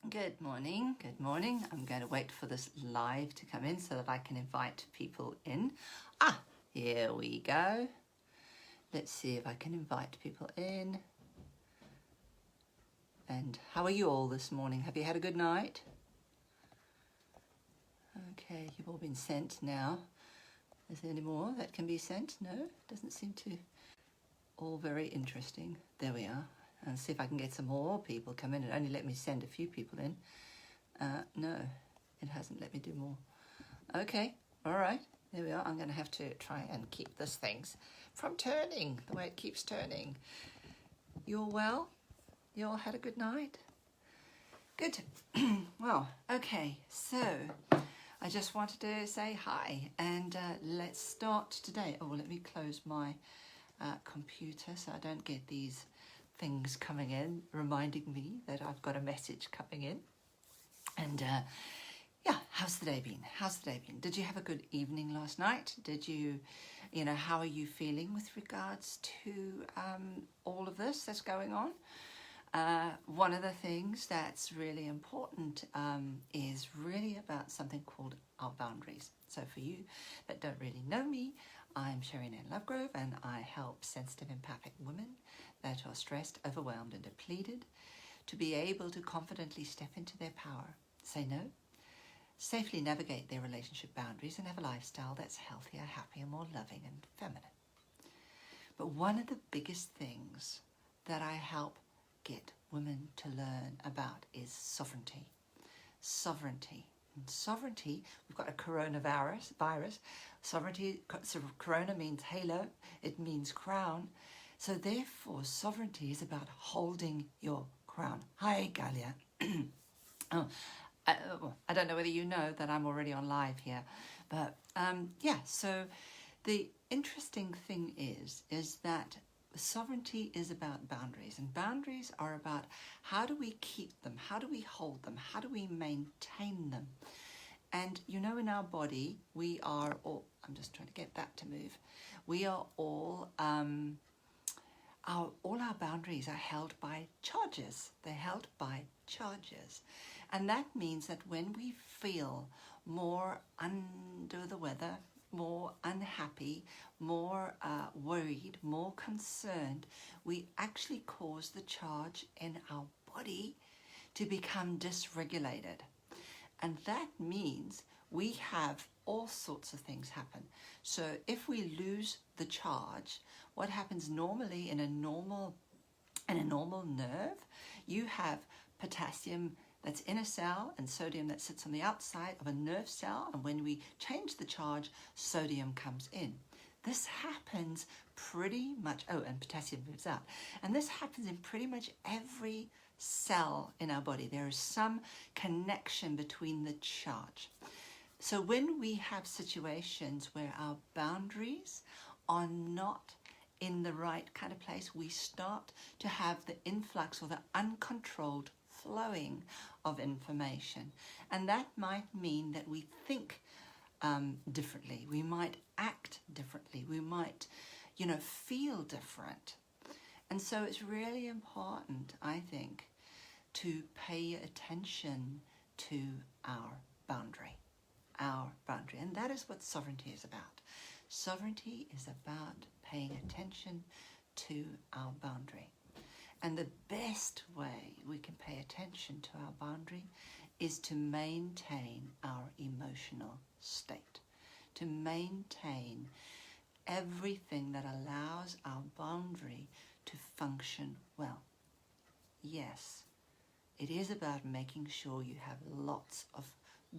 Good morning, good morning. I'm going to wait for this live to come in so that I can invite people in. Here we go. Let's see if I can invite people in. And how are you all this morning? Have you had a good night? Okay, you've all been sent now. Is there any more that can be sent? No, doesn't seem to. All very interesting. There we are. And see if I can get some more people come in. It only let me send a few people in. No, it hasn't let me do more. Okay, all right, there we are. I'm going to have to try and keep this thing from turning the way it keeps turning. You all well? You all had a good night? Good. Well, okay, so I just wanted to say hi and let's start today. Oh, let me close my computer so I don't get these things coming in reminding me that I've got a message coming in. And yeah, how's the day been? How's the day been? Did you have a good evening last night? Did you, how are you feeling with regards to all of this that's going on? One of the things that's really important is really about something called our boundaries. So for you that don't really know me, I'm Sherry Ann Lovegrove and I help sensitive empathic women that are stressed, overwhelmed and depleted to be able to confidently step into their power, say no, safely navigate their relationship boundaries and have a lifestyle that's healthier, happier, more loving and feminine. But one of the biggest things that I help get women to learn about is sovereignty. Sovereignty. And sovereignty, we've got a coronavirus. Sovereignty, corona means halo, it means crown. So therefore, sovereignty is about holding your crown. Hi, Galia. I don't know whether you know that I'm already on live here, but yeah, so the interesting thing is that sovereignty is about boundaries, and boundaries are about how do we keep them, how do we hold them, how do we maintain them. And in our body, we are all, I'm just trying to get that to move, we are all our boundaries are held by charges. They're held by charges. And that means that when we feel more under the weather, more unhappy, more worried, more concerned, we actually cause the charge in our body to become dysregulated. And that means we have all sorts of things happen. So if we lose the charge, what happens normally in a normal nerve, you have potassium that's in a cell and sodium that sits on the outside of a nerve cell, and when we change the charge, sodium comes in. This happens pretty much, and potassium moves out. And this happens in pretty much every cell in our body. There is some connection between the charge. So when we have situations where our boundaries are not in the right kind of place, we start to have the influx or the uncontrolled flowing of information. And that might mean that we think differently, we might act differently, we might, feel different. And so it's really important, I think, to pay attention to our boundary. And that is what sovereignty is about. Sovereignty is about paying attention to our boundary. And the best way we can pay attention to our boundary is to maintain our emotional state, to maintain everything that allows our boundary to function well. Yes, it is about making sure you have lots of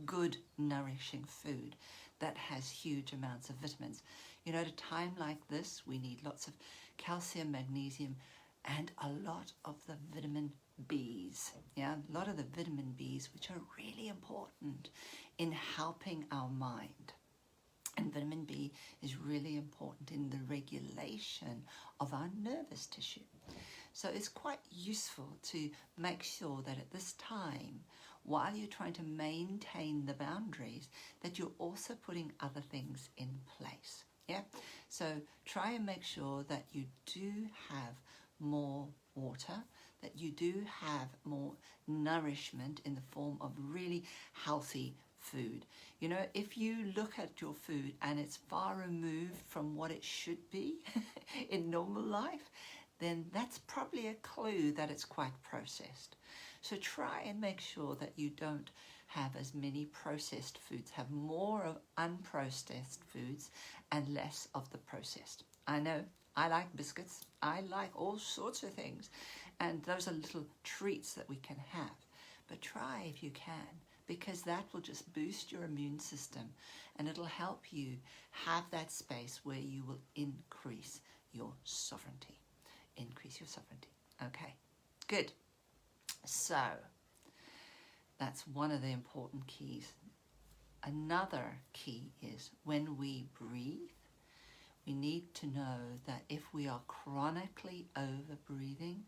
good, nourishing food that has huge amounts of vitamins. At a time like this, we need lots of calcium, magnesium, and a lot of the vitamin Bs. Yeah, a lot of the vitamin Bs, which are really important in helping our mind. And vitamin B is really important in the regulation of our nervous tissue. So it's quite useful to make sure that at this time, while you're trying to maintain the boundaries, that you're also putting other things in place. Yeah. So try and make sure that you do have more water, that you do have more nourishment in the form of really healthy food. You know, if you look at your food and it's far removed from what it should be in normal life, then that's probably a clue that it's quite processed. So try and make sure that you don't have as many processed foods, have more of unprocessed foods and less of the processed. I know, I like biscuits, I like all sorts of things, and those are little treats that we can have. But try if you can, because that will just boost your immune system and it'll help you have that space where you will increase your sovereignty. Increase your sovereignty. Okay, good. So that's one of the important keys. Another key is when we breathe, we need to know that if we are chronically over breathing,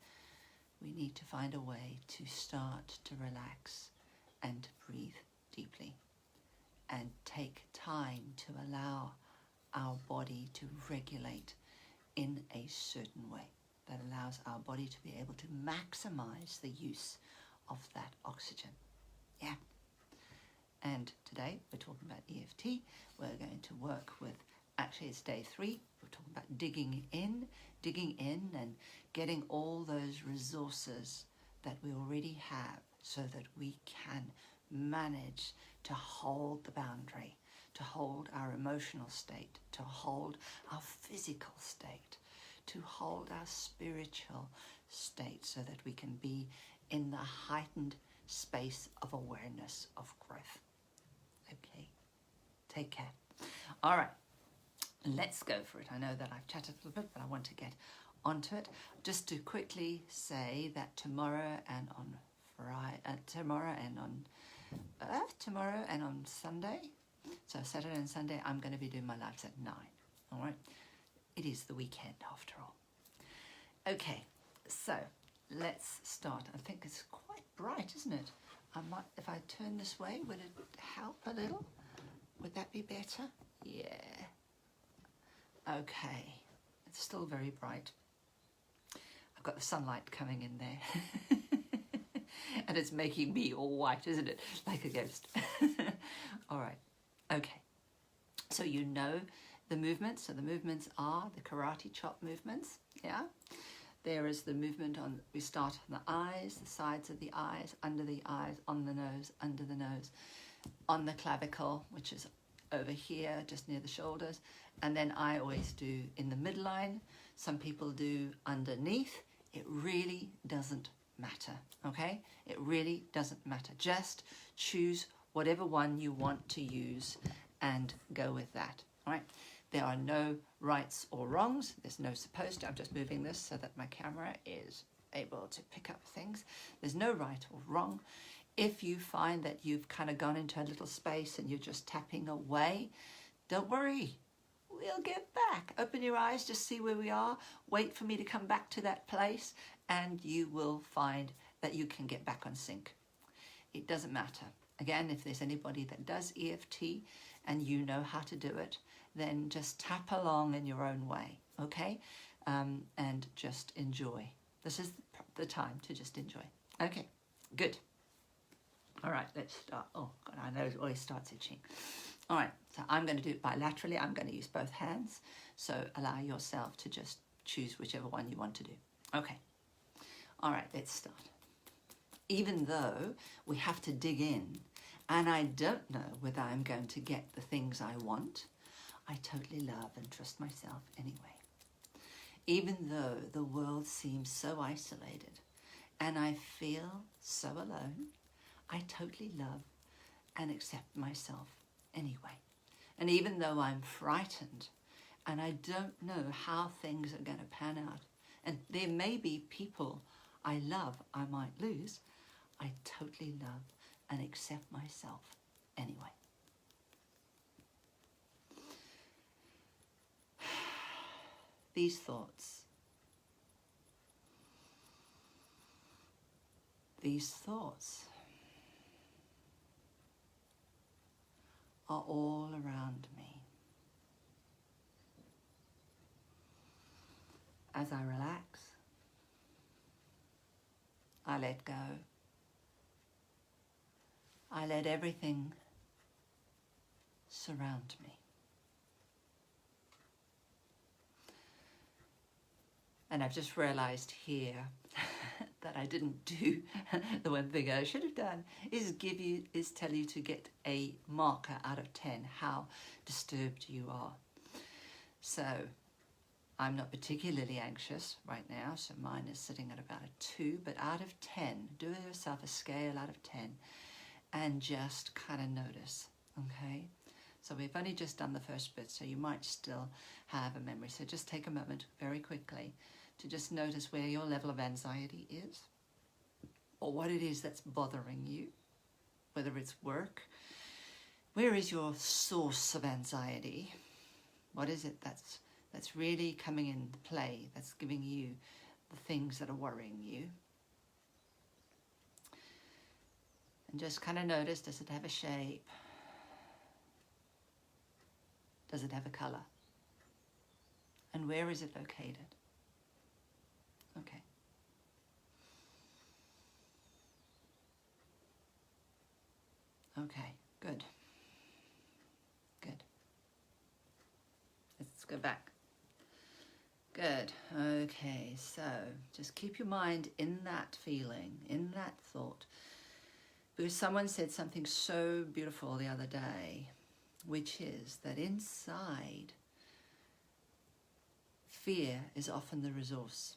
we need to find a way to start to relax and to breathe deeply and take time to allow our body to regulate in a certain way that allows our body to be able to maximize the use of that oxygen. Yeah. And today we're talking about EFT. We're going to work with, actually it's day 3, we're talking about digging in and getting all those resources that we already have so that we can manage to hold the boundary, to hold our emotional state, to hold our physical state, to hold our spiritual state so that we can be in the heightened space of awareness of growth. Okay, take care. All right, let's go for it. I know that I've chatted a little bit, but I want to get onto it. Just to quickly say that tomorrow and on Sunday, so Saturday and Sunday, I'm going to be doing my lives at 9. All right, it is the weekend after all. Okay, so let's start. I think it's quite bright, isn't it? I might, if I turn this way, would it help a little? Would that be better? Yeah. Okay, it's still very bright. I've got the sunlight coming in there. And it's making me all white, isn't it? Like a ghost. All right, okay. So you know the movements. So the movements are the karate chop movements, yeah? There is the movement on, we start on the eyes, the sides of the eyes, under the eyes, on the nose, under the nose, on the clavicle, which is over here, just near the shoulders. And then I always do in the midline. Some people do underneath. It really doesn't matter, okay? It really doesn't matter. Just choose whatever one you want to use and go with that, all right? There are no rights or wrongs. There's no supposed to. I'm just moving this so that my camera is able to pick up things. There's no right or wrong. If you find that you've kind of gone into a little space and you're just tapping away, don't worry. We'll get back. Open your eyes, just see where we are. Wait for me to come back to that place and you will find that you can get back on sync. It doesn't matter. Again, if there's anybody that does EFT and you know how to do it, then just tap along in your own way, okay? And just enjoy. This is the time to just enjoy. Okay, good. All right, let's start. Oh, God, I know it always starts itching. All right, so I'm going to do it bilaterally. I'm going to use both hands. So allow yourself to just choose whichever one you want to do. Okay. All right, let's start. Even though we have to dig in, and I don't know whether I'm going to get the things I want, I totally love and trust myself anyway. Even though the world seems so isolated and I feel so alone, I totally love and accept myself anyway. And even though I'm frightened and I don't know how things are going to pan out, and there may be people I love I might lose, I totally love and accept myself anyway. These thoughts are all around me. As I relax, I let go. I let everything surround me. And I've just realized here that I didn't do the one thing I should have done is tell you to get a marker out of 10 how disturbed you are. So I'm not particularly anxious right now, so mine is sitting at about a 2, but out of 10, do yourself a scale out of 10 and just kind of notice, okay? So we've only just done the first bit, so you might still have a memory. So just take a moment very quickly to just notice where your level of anxiety is, or what it is that's bothering you, whether it's work. Where is your source of anxiety? What is it that's really coming into play, that's giving you the things that are worrying you? And just kind of notice, does it have a shape? Does it have a color? And where is it located? Okay. Okay, good. Good. Let's go back. Good. Okay, so just keep your mind in that feeling, in that thought. Because someone said something so beautiful the other day, which is that inside, fear is often the resource.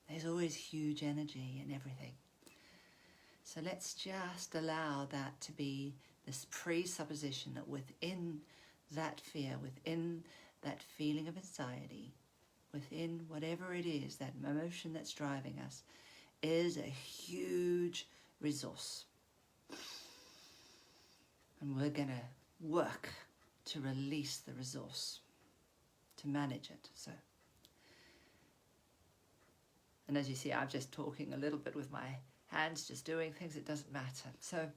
There's always huge energy in everything. So let's just allow that to be this presupposition that within that fear, within that feeling of anxiety, within whatever it is, that emotion that's driving us, is a huge resource. And we're going to work to release the resource, to manage it. So, and as you see, I'm just talking a little bit with my hands, just doing things, it doesn't matter. So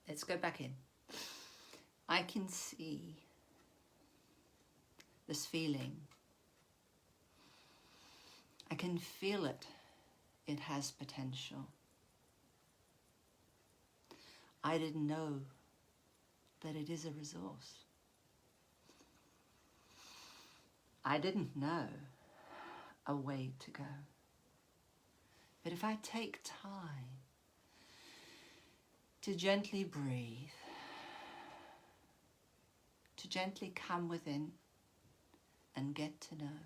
let's go back in. I can see this feeling. I can feel it. It has potential. I didn't know that it is a resource. I didn't know a way to go. But if I take time to gently breathe, to gently come within and get to know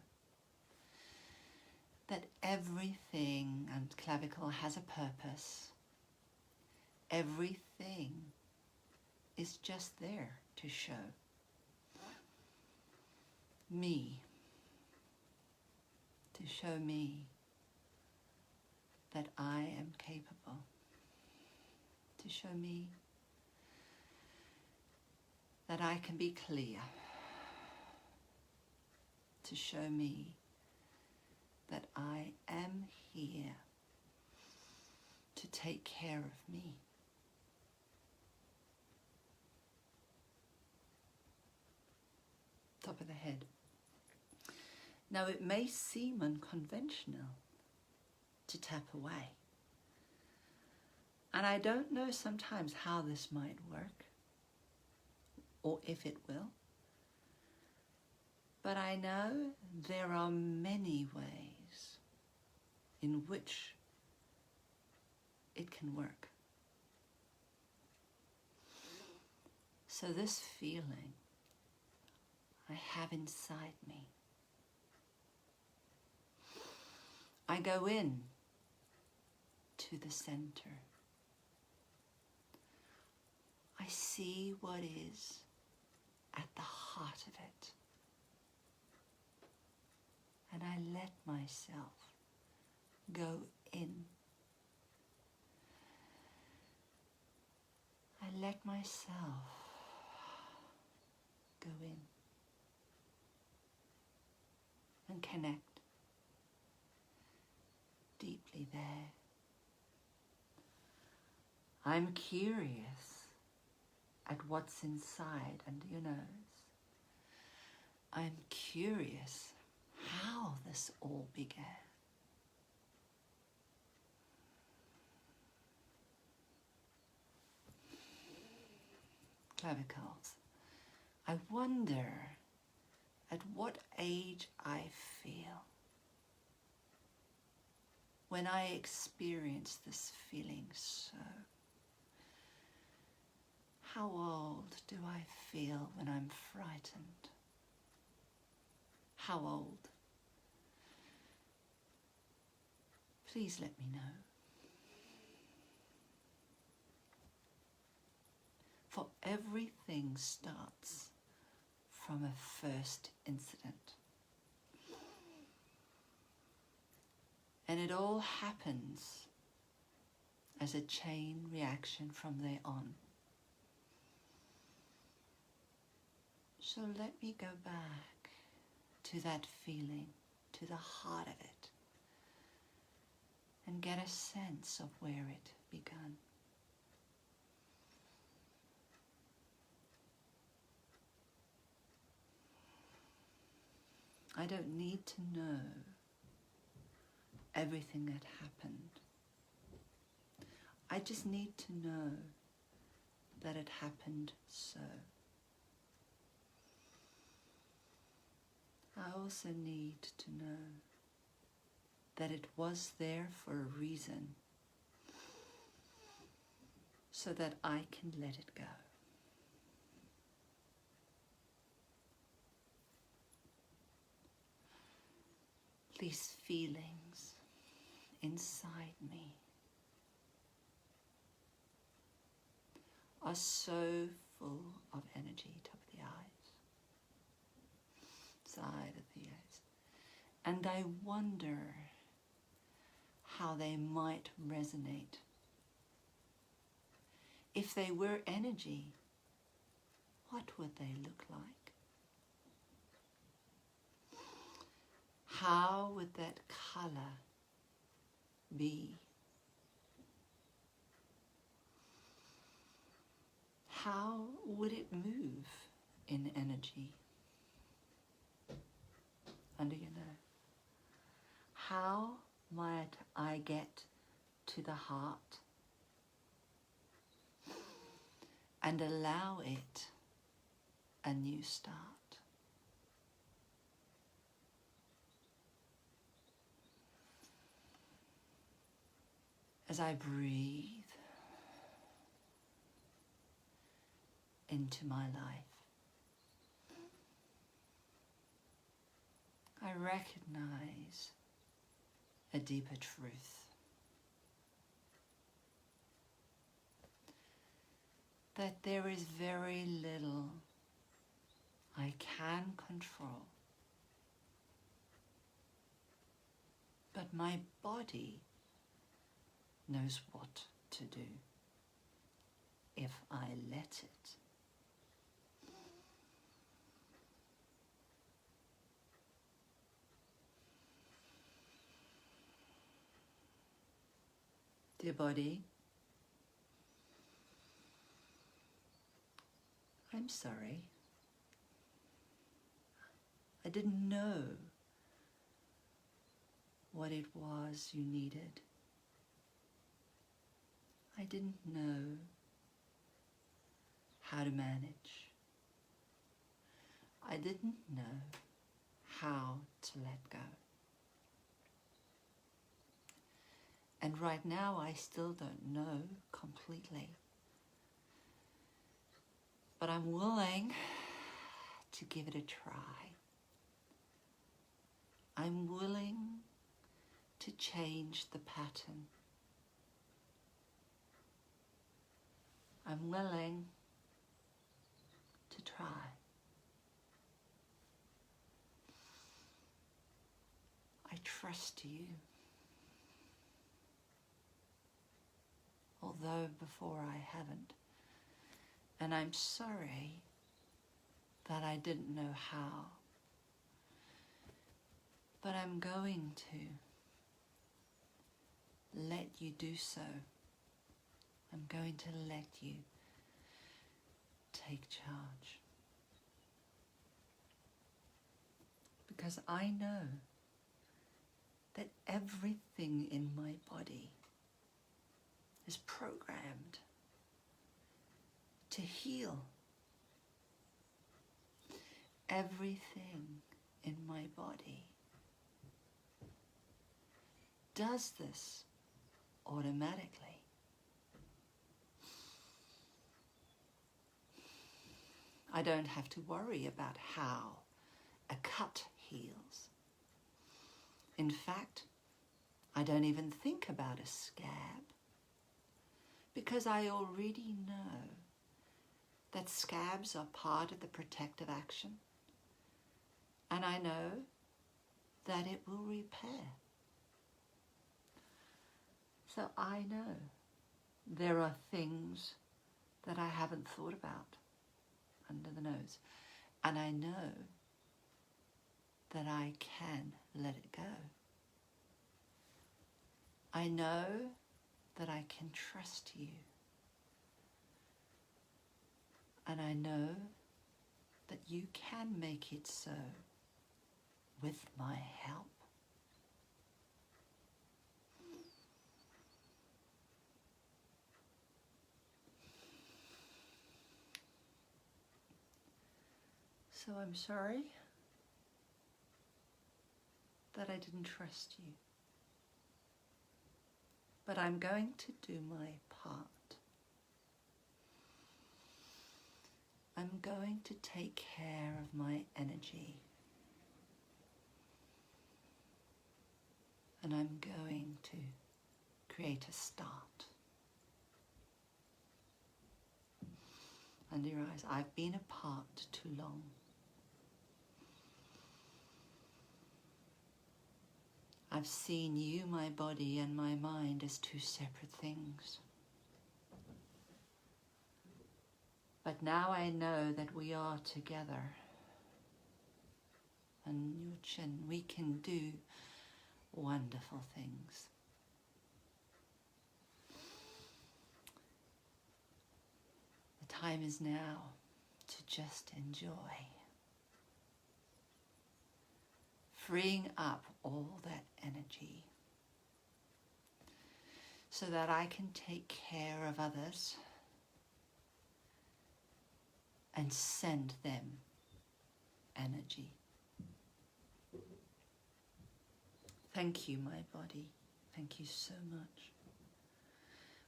that everything and clavicle has a purpose, everything is just there to show me, to show me that I am capable, to show me that I can be clear, to show me that I am here to take care of me. Top of the head. Now it may seem unconventional to tap away. And I don't know sometimes how this might work, or if it will. But I know there are many ways in which it can work. So this feeling I have inside me, I go in to the center. I see what is at the heart of it. And I let myself go in. I let myself go in and connect deeply there. I'm curious at what's inside under your nose. I'm curious how this all began. clavicles. I wonder at what age I feel when I experience this feeling so. How old do I feel when I'm frightened? How old? Please let me know. For everything starts from a first incident. And it all happens as a chain reaction from there on. So let me go back to that feeling, to the heart of it, and get a sense of where it began. I don't need to know everything that happened. I just need to know that it happened so. I also need to know that it was there for a reason, so that I can let it go. These feelings inside me are so full of energy, top of the eyes, side of the eyes, and I wonder how they might resonate. If they were energy, what would they look like? How would that color be? How would it move in energy under your nose? How might I get to the heart and allow it a new start? As I breathe into my life, I recognize a deeper truth. That there is very little I can control, but my body knows what to do if I let it. Dear body, I'm sorry. I didn't know what it was you needed. I didn't know how to manage. I didn't know how to let go. And right now I still don't know completely. But I'm willing to give it a try. I'm willing to change the pattern. I'm willing to try. I trust you. Although before I haven't. And I'm sorry that I didn't know how. But I'm going to let you do so. I'm going to let you take charge. Because I know that everything in my body is programmed to heal everything in my body does this automatically. I don't have to worry about how a cut heals. In fact, I don't even think about a scab because I already know that scabs are part of the protective action, and I know that it will repair. So I know there are things that I haven't thought about under the nose, and I know that I can let it go. I know that I can trust you, and I know that you can make it so with my help. So I'm sorry that I didn't trust you, but I'm going to do my part. I'm going to take care of my energy, and I'm going to create a start. Under your eyes, I've been apart too long. I've seen you, my body, and my mind as two separate things. But now I know that we are together. And your chin, we can do wonderful things. The time is now to just enjoy. Freeing up all that energy so that I can take care of others and send them energy. Thank you, my body. Thank you so much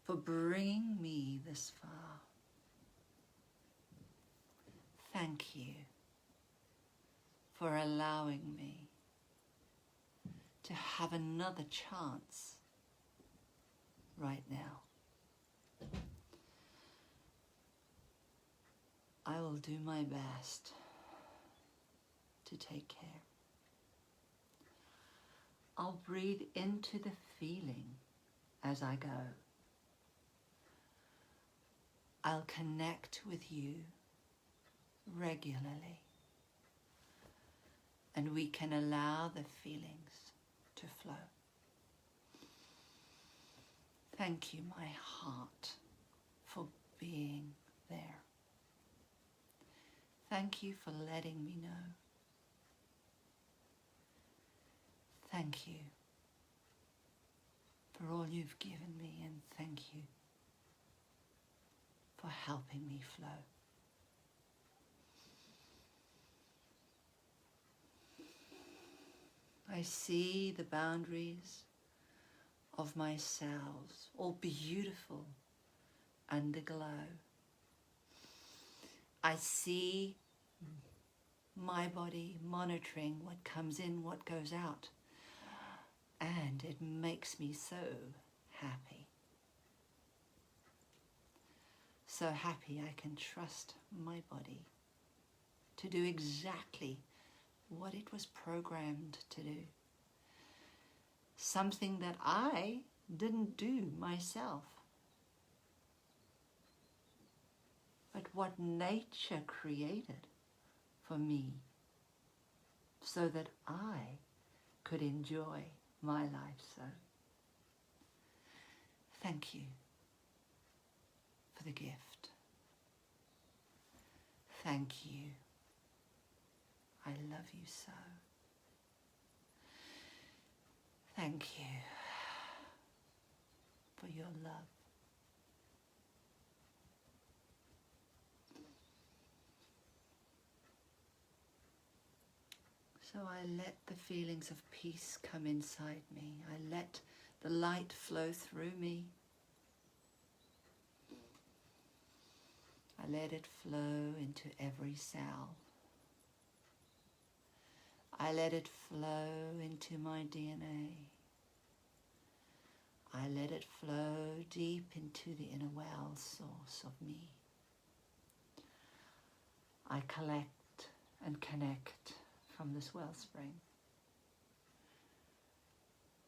for bringing me this far. Thank you for allowing me to have another chance right now. I will do my best to take care. I'll breathe into the feeling as I go. I'll connect with you regularly, and we can allow the feelings to flow. Thank you, my heart, for being there. Thank you for letting me know. Thank you for all you've given me, and thank you for helping me flow. I see the boundaries of my cells, all beautiful underglow. I see my body monitoring what comes in, what goes out, and it makes me so happy. So happy I can trust my body to do exactly what it was programmed to do. Something that I didn't do myself, but what nature created for me so that I could enjoy my life so. Thank you for the gift. Thank you. I love you so. Thank you for your love. So I let the feelings of peace come inside me. I let the light flow through me. I let it flow into every cell. I let it flow into my DNA. I let it flow deep into the inner well source of me. I collect and connect from this wellspring.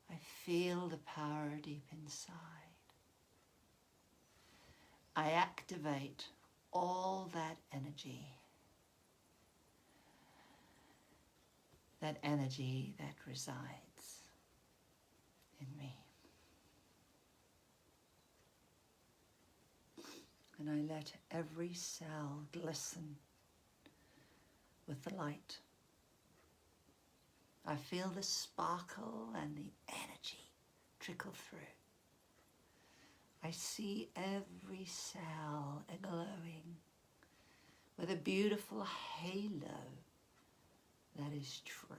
I feel the power deep inside. I activate all that energy that resides in me. And I let every cell glisten with the light. I feel the sparkle and the energy trickle through. I see every cell glowing with a beautiful halo that is true.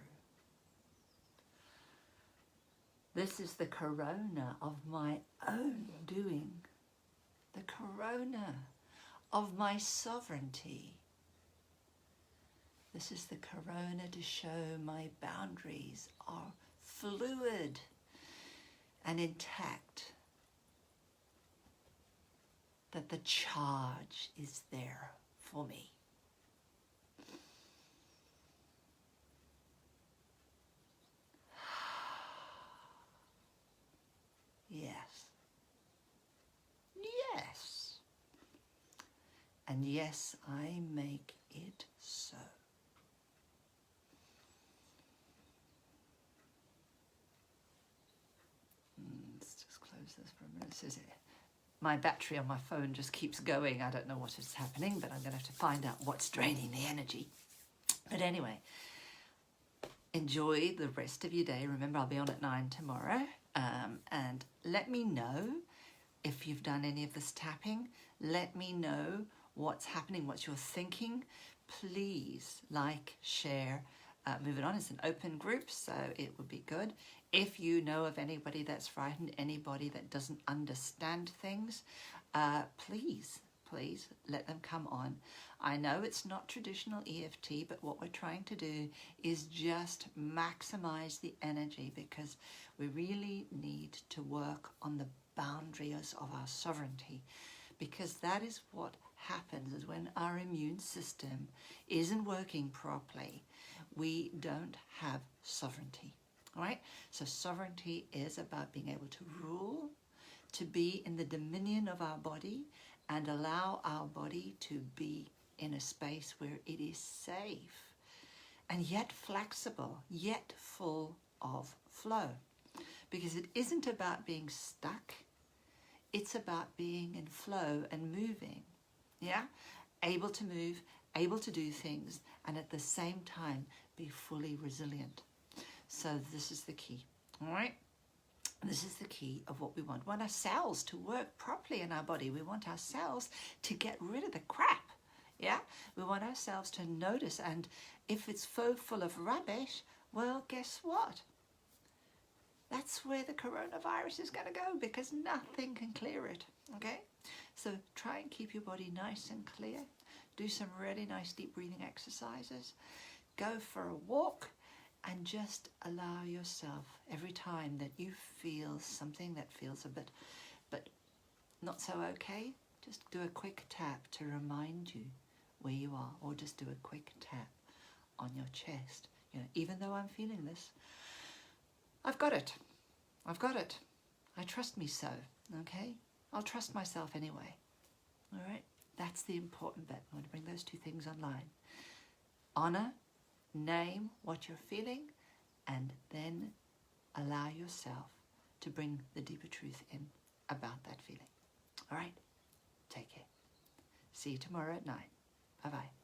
This is the corona of my own doing, the corona of my sovereignty. This is the corona to show my boundaries are fluid and intact, that the charge is there for me. Yes. Yes. And yes, I make it so. Let's just close this for a minute. Says it. My battery on my phone just keeps going. I don't know what is happening, but I'm going to have to find out what's draining the energy. But anyway, enjoy the rest of your day. Remember, I'll be on at 9 tomorrow. And let me know if you've done any of this tapping. Let me know what's happening, what you're thinking. Please like, share, move it on. It's an open group, so it would be good. If you know of anybody that's frightened, anybody that doesn't understand things, please let them come on. I know it's not traditional EFT, but what we're trying to do is just maximize the energy, because we really need to work on the boundaries of our sovereignty, because that is what happens is when our immune system isn't working properly, we don't have sovereignty. All right, so sovereignty is about being able to rule, to be in the dominion of our body, and allow our body to be in a space where it is safe and yet flexible, yet full of flow. Because it isn't about being stuck, it's about being in flow and moving, yeah? Able to move, able to do things, and at the same time be fully resilient. So this is the key, all right? This is the key of what we want. We want our cells to work properly in our body. We want our cells to get rid of the crap, yeah? We want ourselves to notice, and if it's full of rubbish, well, guess what? That's where the coronavirus is going to go, because nothing can clear it, okay? So try and keep your body nice and clear. Do some really nice deep breathing exercises. Go for a walk. And just allow yourself, every time that you feel something that feels a bit, but not so okay, just do a quick tap to remind you where you are, or just do a quick tap on your chest. You know, even though I'm feeling this, I've got it. I've got it. I trust me so, okay? I'll trust myself anyway, all right? That's the important bit. I want to bring those two things online. Honor. Name what you're feeling, and then allow yourself to bring the deeper truth in about that feeling. All right? Take care. See you tomorrow at 9. Bye-bye.